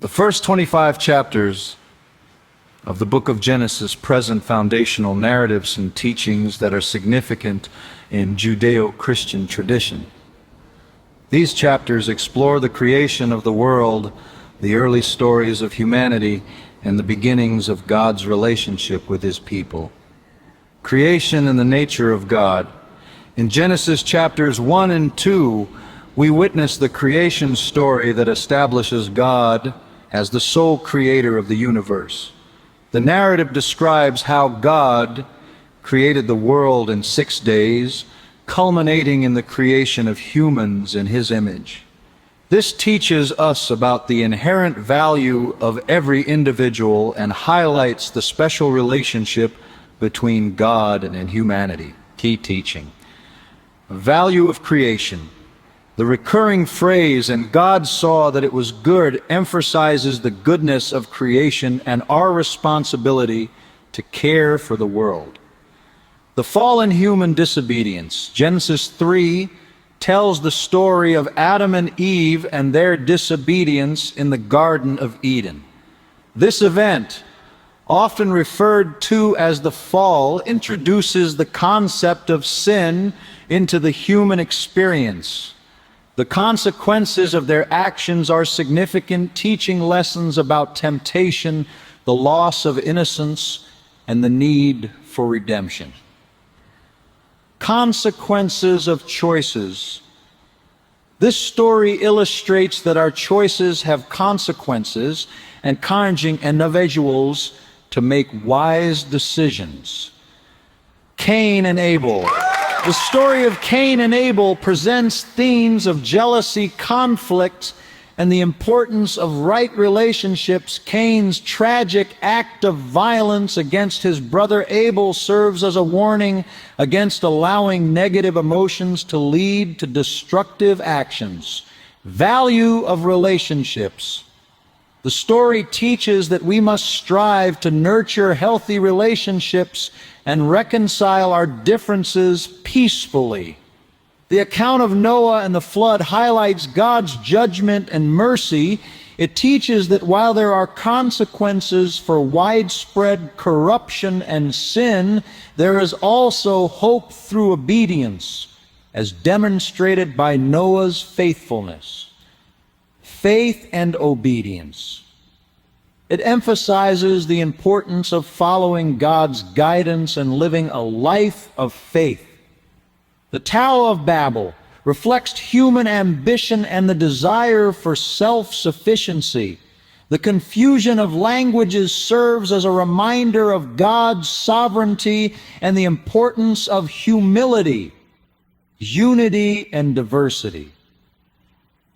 The first 25 chapters of the book of Genesis present foundational narratives and teachings that are significant in Judeo-Christian tradition. These chapters explore the creation of the world, the early stories of humanity, and the beginnings of God's relationship with His people. Creation and the nature of God. In Genesis chapters 1 and 2, we witness the creation story that establishes God as the sole creator of the universe. The narrative describes how God created the world in 6 days, culminating in the creation of humans in His image. This teaches us about the inherent value of every individual and highlights the special relationship between God and humanity. Key teaching. Value of creation. The recurring phrase, "and God saw that it was good," emphasizes the goodness of creation and our responsibility to care for the world. The fallen human disobedience. Genesis 3 tells the story of Adam and Eve and their disobedience in the Garden of Eden. This event, often referred to as the fall, introduces the concept of sin into the human experience. The consequences of their actions are significant, teaching lessons about temptation, the loss of innocence, and the need for redemption. Consequences of choices. This story illustrates that our choices have consequences, encouraging individuals to make wise decisions. Cain and Abel. The story of Cain and Abel presents themes of jealousy, conflict, and the importance of right relationships. Cain's tragic act of violence against his brother Abel serves as a warning against allowing negative emotions to lead to destructive actions. Value of relationships. The story teaches that we must strive to nurture healthy relationships and reconcile our differences peacefully. The account of Noah and the flood highlights God's judgment and mercy. It teaches that while there are consequences for widespread corruption and sin, there is also hope through obedience, as demonstrated by Noah's faithfulness. Faith and obedience. It emphasizes the importance of following God's guidance and living a life of faith. The Tower of Babel reflects human ambition and the desire for self-sufficiency. The confusion of languages serves as a reminder of God's sovereignty and the importance of humility, unity, and diversity.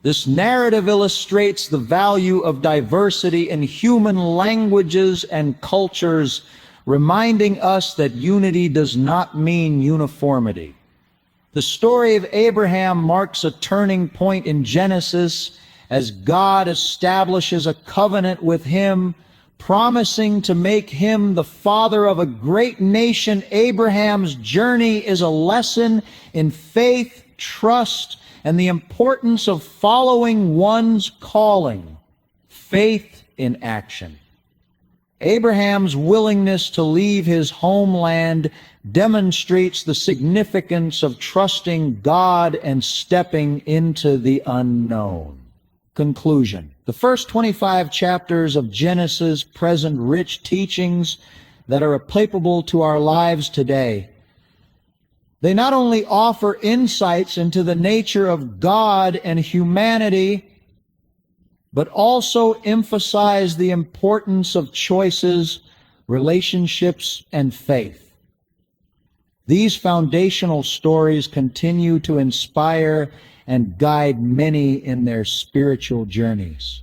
This narrative illustrates the value of diversity in human languages and cultures, reminding us that unity does not mean uniformity. The story of Abraham marks a turning point in Genesis as God establishes a covenant with him, promising to make him the father of a great nation. Abraham's journey is a lesson in faith, trust, and the importance of following one's calling. Faith in action. Abraham's willingness to leave his homeland demonstrates the significance of trusting God and stepping into the unknown. Conclusion. The first 25 chapters of Genesis present rich teachings that are applicable to our lives today. They not only offer insights into the nature of God and humanity, but also emphasize the importance of choices, relationships, and faith. These foundational stories continue to inspire and guide many in their spiritual journeys.